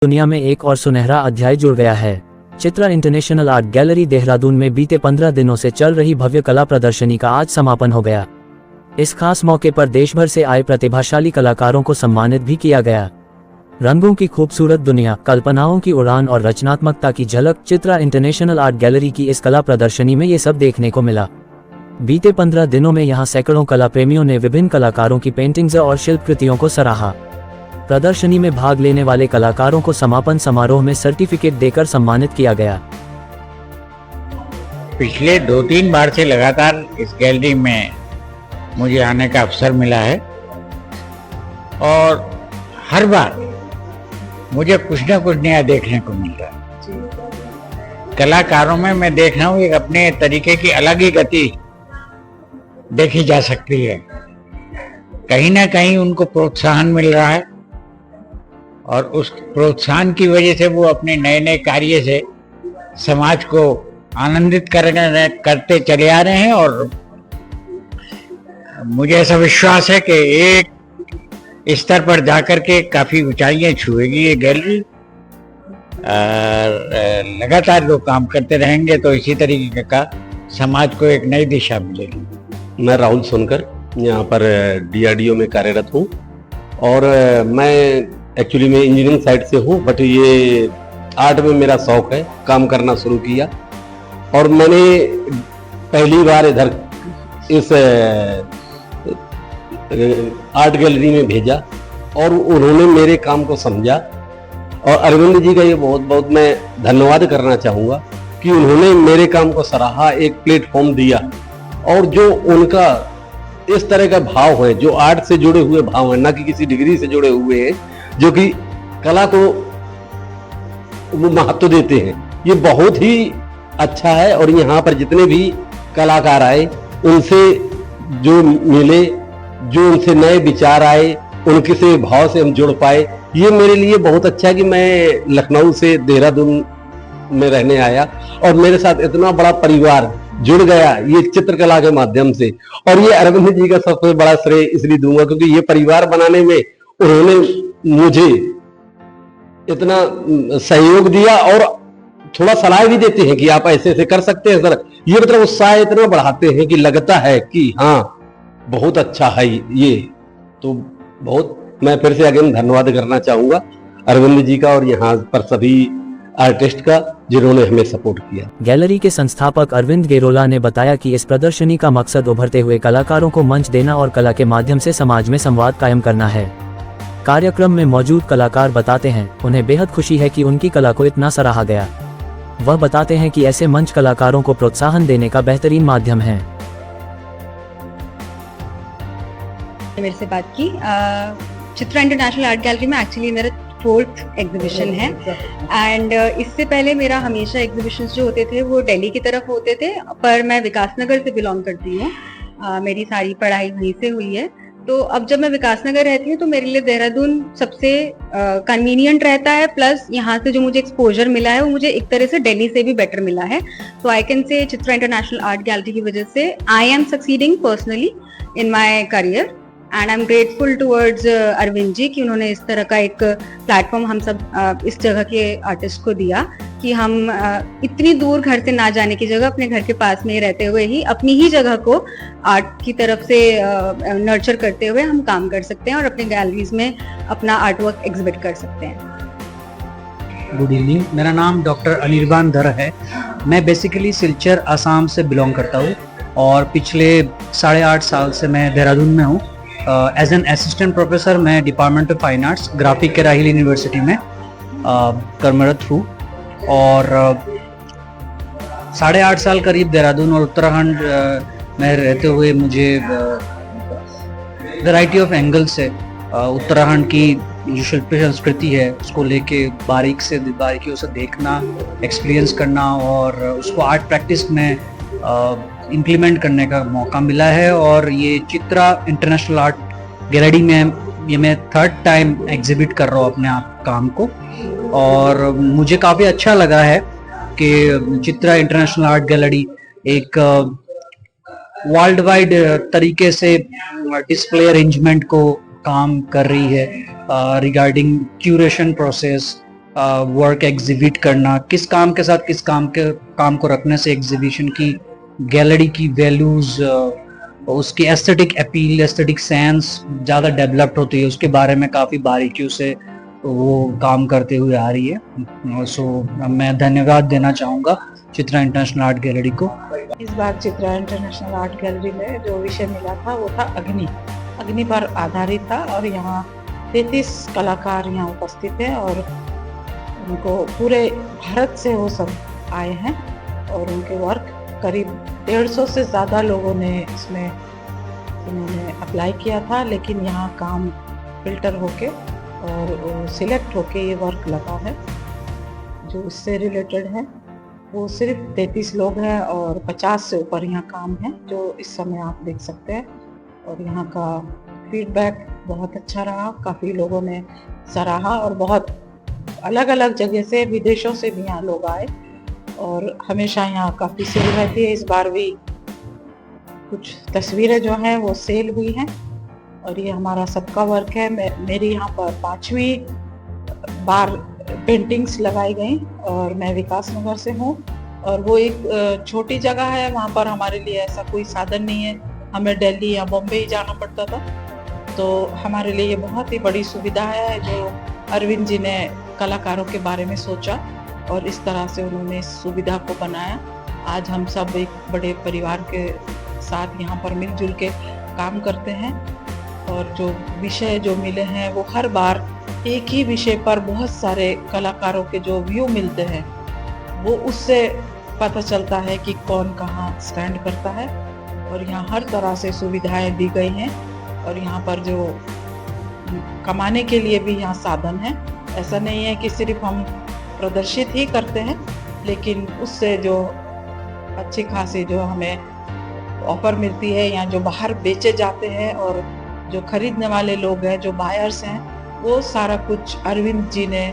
दुनिया में एक और सुनहरा अध्याय जुड़ गया है। Chitra international art gallery Dehradun में बीते 15 दिनों से चल रही भव्य कला प्रदर्शनी का आज समापन हो गया। इस खास मौके पर देश भर से आए प्रतिभाशाली कलाकारों को सम्मानित भी किया गया। रंगों की खूबसूरत दुनिया, कल्पनाओं की उड़ान और रचनात्मकता की झलक, चित्रा इंटरनेशनल आर्ट गैलरी की इस कला प्रदर्शनी में ये सब देखने को मिला। बीते 15 दिनों में यहाँ सैकड़ों कला प्रेमियों ने विभिन्न कलाकारों की पेंटिंग्स और शिल्पकृतियों को सराहा। प्रदर्शनी में भाग लेने वाले कलाकारों को समापन समारोह में सर्टिफिकेट देकर सम्मानित किया गया। पिछले 2-3 बार से लगातार इस गैलरी में मुझे आने का अवसर मिला है और हर बार मुझे कुछ न कुछ नया देखने को मिल रहा है। कलाकारों में मैं देख रहा हूँ एक अपने तरीके की अलग ही गति देखी जा सकती है। कहीं ना कहीं उनको प्रोत्साहन मिल रहा है और उस प्रोत्साहन की वजह से वो अपने नए नए कार्य से समाज को आनंदित करते चले आ रहे हैं और मुझे ऐसा विश्वास है कि एक स्तर पर जाकर के काफी ऊंचाइयां छुएगी ये गैलरी। लगातार लोग काम करते रहेंगे तो इसी तरीके का समाज को एक नई दिशा मिलेगी। मैं राहुल सोनकर यहाँ पर DRDO में कार्यरत हूँ और मैं एक्चुअली मैं इंजीनियरिंग साइड से हूँ, बट ये आर्ट में मेरा शौक है, काम करना शुरू किया और मैंने पहली बार इधर इस आर्ट गैलरी में भेजा और उन्होंने मेरे काम को समझा और अरविंद जी का ये बहुत बहुत मैं धन्यवाद करना चाहूँगा कि उन्होंने मेरे काम को सराहा, एक प्लेटफॉर्म दिया और जो उनका इस तरह का भाव है, जो आर्ट से जुड़े हुए भाव है, ना कि किसी डिग्री से जुड़े हुए हैं, जो कि कला को वो महत्व देते हैं, ये बहुत ही अच्छा है। और यहाँ पर जितने भी कलाकार आए उनसे जो मिले, जो उनसे नए विचार आए, उनके से भाव से हम जुड़ पाए, ये मेरे लिए बहुत अच्छा है कि मैं लखनऊ से देहरादून में रहने आया और मेरे साथ इतना बड़ा परिवार जुड़ गया ये चित्रकला के माध्यम से। और ये अरविंद जी का सबसे बड़ा श्रेय इसलिए दूंगा क्योंकि ये परिवार बनाने में उन्होंने मुझे इतना सहयोग दिया और थोड़ा सलाह भी देते हैं कि आप ऐसे ऐसे कर सकते हैं सर। ये मतलब उत्साह इतना बढ़ाते हैं कि लगता है कि हाँ बहुत अच्छा है ये। तो बहुत मैं फिर से अगेन धन्यवाद करना चाहूंगा अरविंद जी का और यहाँ पर सभी आर्टिस्ट का जिन्होंने हमें सपोर्ट किया। गैलरी के संस्थापक अरविंद गेरोला ने बताया कि इस प्रदर्शनी का मकसद उभरते हुए कलाकारों को मंच देना और कला के माध्यम से समाज में संवाद कायम करना है। कार्यक्रम में मौजूद कलाकार बताते हैं उन्हें बेहद खुशी है कि उनकी कला को इतना सराहा गया। वह बताते हैं कि ऐसे मंच कलाकारों को प्रोत्साहन देने का बेहतरीन माध्यम है। मेरे से बात की चित्रा इंटरनेशनल आर्ट गैलरी में एक्चुअली मेरा 4th एग्जीबिशन है एंड इससे पहले मेरा हमेशा एग्जीबिशंस जो होते थे वो दिल्ली की तरफ होते थे, पर मैं विकासनगर से बिलोंग करती हूँ। मेरी सारी पढ़ाई वहीं से हुई है, तो अब जब मैं विकासनगर रहती हूँ तो मेरे लिए देहरादून सबसे कन्वीनियंट रहता है। प्लस यहाँ से जो मुझे एक्सपोजर मिला है वो मुझे एक तरह से दिल्ली से भी बेटर मिला है। तो I can say Chitra international art gallery की वजह से I am succeeding personally in my career and I am grateful towards Arvind ji कि उन्होंने इस तरह का एक प्लेटफॉर्म हम सब इस जगह के आर्टिस्ट को दिया कि हम इतनी दूर घर से ना जाने की जगह अपने घर के पास में ही रहते हुए ही अपनी ही जगह को आर्ट की तरफ से नर्चर करते हुए हम काम कर सकते हैं और अपने गैलरीज में अपना आर्ट वर्क एग्जिबिट कर सकते हैं। गुड इवनिंग, मेरा नाम डॉक्टर अनिर्बान धर है। मैं बेसिकली सिलचर असम से बिलोंग करता हूँ और पिछले 8.5 साल से मैं देहरादून में हूँ। एज एन असिस्टेंट प्रोफेसर मैं department of fine arts graphic के राहिल यूनिवर्सिटी में कर्मरत हूँ और 8.5 साल करीब देहरादून और उत्तराखंड में रहते हुए मुझे वैरायटी ऑफ एंगल से उत्तराखंड की जो शिल्पी संस्कृति है उसको लेके बारीकियों से देखना, एक्सपीरियंस करना और उसको आर्ट प्रैक्टिस में इम्प्लीमेंट करने का मौका मिला है। और ये चित्रा इंटरनेशनल आर्ट गैलरी में ये मैं 3rd टाइम एग्जिबिट कर रहा हूँ अपने आप काम को और मुझे काफ़ी अच्छा लगा है कि चित्रा इंटरनेशनल आर्ट गैलरी एक वर्ल्ड वाइड तरीके से डिस्प्ले अरेंजमेंट को काम कर रही है regarding curation process, work exhibit करना, किस काम के साथ किस काम को रखने से एग्जीबिशन की गैलरी की वैल्यूज, उसकी एस्थेटिक अपील, एस्थेटिक सेंस ज़्यादा डेवलप्ड होती है, उसके बारे में काफ़ी बारीकियों से वो काम करते हुए आ रही है। सो मैं धन्यवाद देना चाहूँगा चित्रा इंटरनेशनल आर्ट गैलरी को। इस बार चित्रा इंटरनेशनल आर्ट गैलरी में जो विषय मिला था वो था अग्नि पर आधारित था, और यहाँ 33 कलाकार यहाँ उपस्थित हैं और उनको पूरे भारत से वो सब आए हैं और उनके वर्क करीब 150 से ज़्यादा लोगों ने इसमें इन्होंने अप्लाई किया था, लेकिन यहाँ काम फिल्टर होके और सिलेक्ट होके ये वर्क लगा है जो इससे रिलेटेड है। वो सिर्फ 33 लोग हैं और 50 से ऊपर यहाँ काम है जो इस समय आप देख सकते हैं। और यहाँ का फीडबैक बहुत अच्छा रहा, काफ़ी लोगों ने सराहा और बहुत अलग अलग जगह से, विदेशों से भी यहाँ लोग आए और हमेशा यहाँ काफ़ी सेल रहती है। इस बार भी कुछ तस्वीरें जो हैं वो सेल हुई हैं और ये हमारा सबका वर्क है। मेरी यहाँ पर 5वीं बार पेंटिंग्स लगाई गई और मैं विकास नगर से हूँ और वो एक छोटी जगह है, वहाँ पर हमारे लिए ऐसा कोई साधन नहीं है, हमें दिल्ली या बॉम्बे ही जाना पड़ता था। तो हमारे लिए ये बहुत ही बड़ी सुविधा है जो अरविंद जी ने कलाकारों के बारे में सोचा और इस तरह से उन्होंने इस सुविधा को बनाया। आज हम सब एक बड़े परिवार के साथ यहाँ पर मिलजुल के काम करते हैं और जो विषय जो मिले हैं वो हर बार एक ही विषय पर बहुत सारे कलाकारों के जो व्यू मिलते हैं वो उससे पता चलता है कि कौन कहाँ स्टैंड करता है। और यहाँ हर तरह से सुविधाएं दी गई हैं और यहाँ पर जो कमाने के लिए भी यहाँ साधन है। ऐसा नहीं है कि सिर्फ हम प्रदर्शित ही करते हैं, लेकिन उससे जो अच्छी खासी जो हमें ऑफर मिलती है या जो बाहर बेचे जाते हैं और जो खरीदने वाले लोग हैं, जो बायर्स हैं, वो सारा कुछ अरविंद जी ने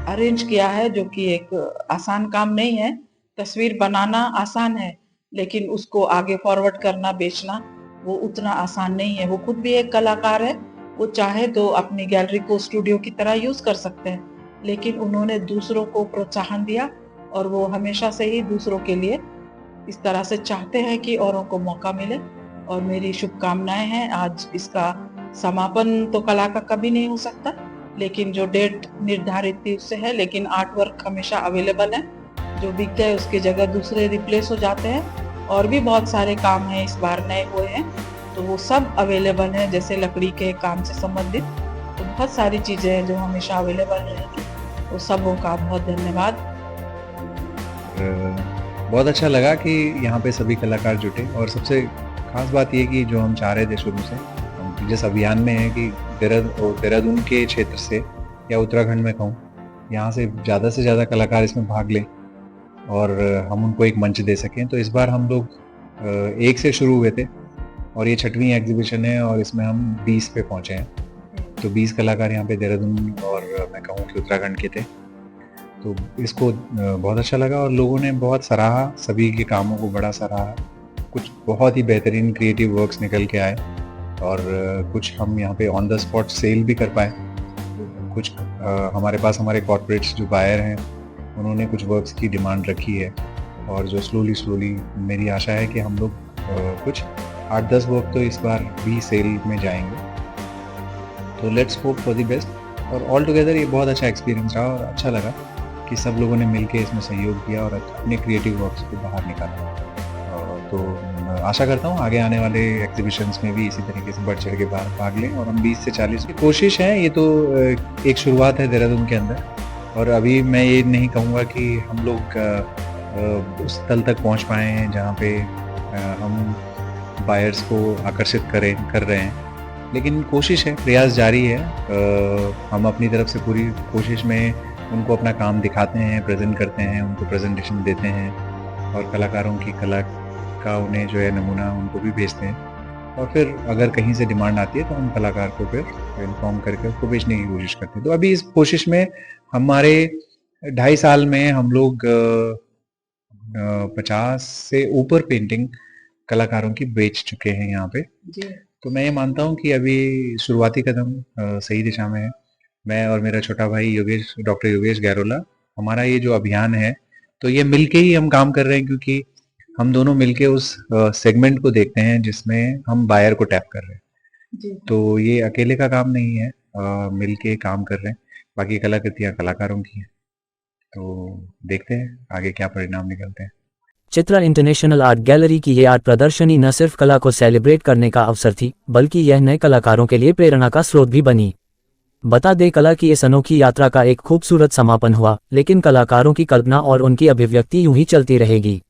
अरेंज किया है, जो कि एक आसान काम नहीं है। तस्वीर बनाना आसान है, लेकिन उसको आगे फॉरवर्ड करना, बेचना वो उतना आसान नहीं है। वो खुद भी एक कलाकार है, वो चाहे तो अपनी गैलरी को स्टूडियो की तरह यूज कर सकते हैं, लेकिन उन्होंने दूसरों को प्रोत्साहन दिया और वो हमेशा से ही दूसरों के लिए इस तरह से चाहते हैं कि औरों को मौका मिले। और मेरी शुभकामनाएं हैं। आज इसका समापन तो कला का कभी नहीं हो सकता, लेकिन जो डेट निर्धारित थी उससे है, लेकिन आर्ट वर्क हमेशा अवेलेबल है। जो बिक गए उसकी जगह दूसरे रिप्लेस हो जाते हैं और भी बहुत सारे काम हैं इस बार नए हुए हैं, तो वो सब अवेलेबल हैं। जैसे लकड़ी के काम से संबंधित तो बहुत सारी चीज़ें हैं जो हमेशा अवेलेबल रहेंगी। तो सबों का बहुत धन्यवाद। बहुत अच्छा लगा कि यहाँ पे सभी कलाकार जुटे और सबसे खास बात ये कि जो हम चाह रहे थे शुरू से, हम जिस अभियान में है कि देहरादून के क्षेत्र से या उत्तराखंड में कहूँ, यहाँ से ज़्यादा कलाकार इसमें भाग लें और हम उनको एक मंच दे सकें। तो इस बार हम लोग 1 से शुरू हुए थे और ये 6वीं एग्जीबिशन है और इसमें हम 20 पे पहुँचे हैं। तो 20 कलाकार यहाँ पे देहरादून और मैं कहूँ कि उत्तराखंड के थे। तो इसको बहुत अच्छा लगा और लोगों ने बहुत सराहा, सभी के कामों को बड़ा सराहा। कुछ बहुत ही बेहतरीन क्रिएटिव वर्क्स निकल के आए और कुछ हम यहाँ पे ऑन द स्पॉट सेल भी कर पाए। कुछ हमारे पास हमारे कॉर्पोरेट्स जो बायर हैं उन्होंने कुछ वर्क्स की डिमांड रखी है और जो स्लोली मेरी आशा है कि हम लोग कुछ 8-10 वर्क तो इस बार भी सेल में जाएंगे। तो let's hope for the best. और ऑल टुगेदर ये बहुत अच्छा एक्सपीरियंस रहा और अच्छा लगा कि सब लोगों ने मिलके इसमें सहयोग किया और अपने क्रिएटिव वर्क्स को बाहर निकाला। तो आशा करता हूँ आगे आने वाले एग्जीबिशंस में भी इसी तरीके से बढ़ चढ़ के भाग लें और हम 20 से 40 की कोशिश है। ये तो एक शुरुआत है देहरादून के अंदर और अभी मैं ये नहीं कहूँगा कि हम लोग उस तल तक पहुँच पाए हैं जहाँ पे हम बायर्स को आकर्षित कर रहे हैं, लेकिन कोशिश है, प्रयास जारी है। हम अपनी तरफ से पूरी कोशिश में उनको अपना काम दिखाते हैं, प्रेजेंट करते हैं, उनको प्रेजेंटेशन देते हैं और कलाकारों की कला का उन्हें जो है नमूना उनको भी भेजते हैं और फिर अगर कहीं से डिमांड आती है तो हम कलाकार को फिर इन्फॉर्म करके उसको बेचने की कोशिश करते हैं। तो अभी इस कोशिश में हमारे 2.5 साल में हम लोग 50 से ऊपर पेंटिंग कलाकारों की बेच चुके हैं यहाँ पे। जी। तो मैं ये मानता हूँ कि अभी शुरुआती कदम सही दिशा में है मैं और मेरा छोटा भाई योगेश, डॉक्टर योगेश गैरोला, हमारा ये जो अभियान है, तो ये मिलके ही हम काम कर रहे हैं, क्योंकि हम दोनों मिलके उस सेगमेंट को देखते हैं जिसमें हम बायर को टैप कर रहे हैं। तो ये अकेले का काम नहीं है, मिलके काम कर रहे हैं। बाकी कलाकृतियां कलाकारों की हैं, तो देखते हैं आगे क्या परिणाम निकलते हैं। चित्रा इंटरनेशनल आर्ट गैलरी की ये आर्ट प्रदर्शनी न सिर्फ कला को सेलिब्रेट करने का अवसर थी, बल्कि यह नए कलाकारों के लिए प्रेरणा का स्रोत भी बनी। बता दें, कला की इस अनोखी यात्रा का एक खूबसूरत समापन हुआ, लेकिन कलाकारों की कल्पना और उनकी अभिव्यक्ति यूं ही चलती रहेगी।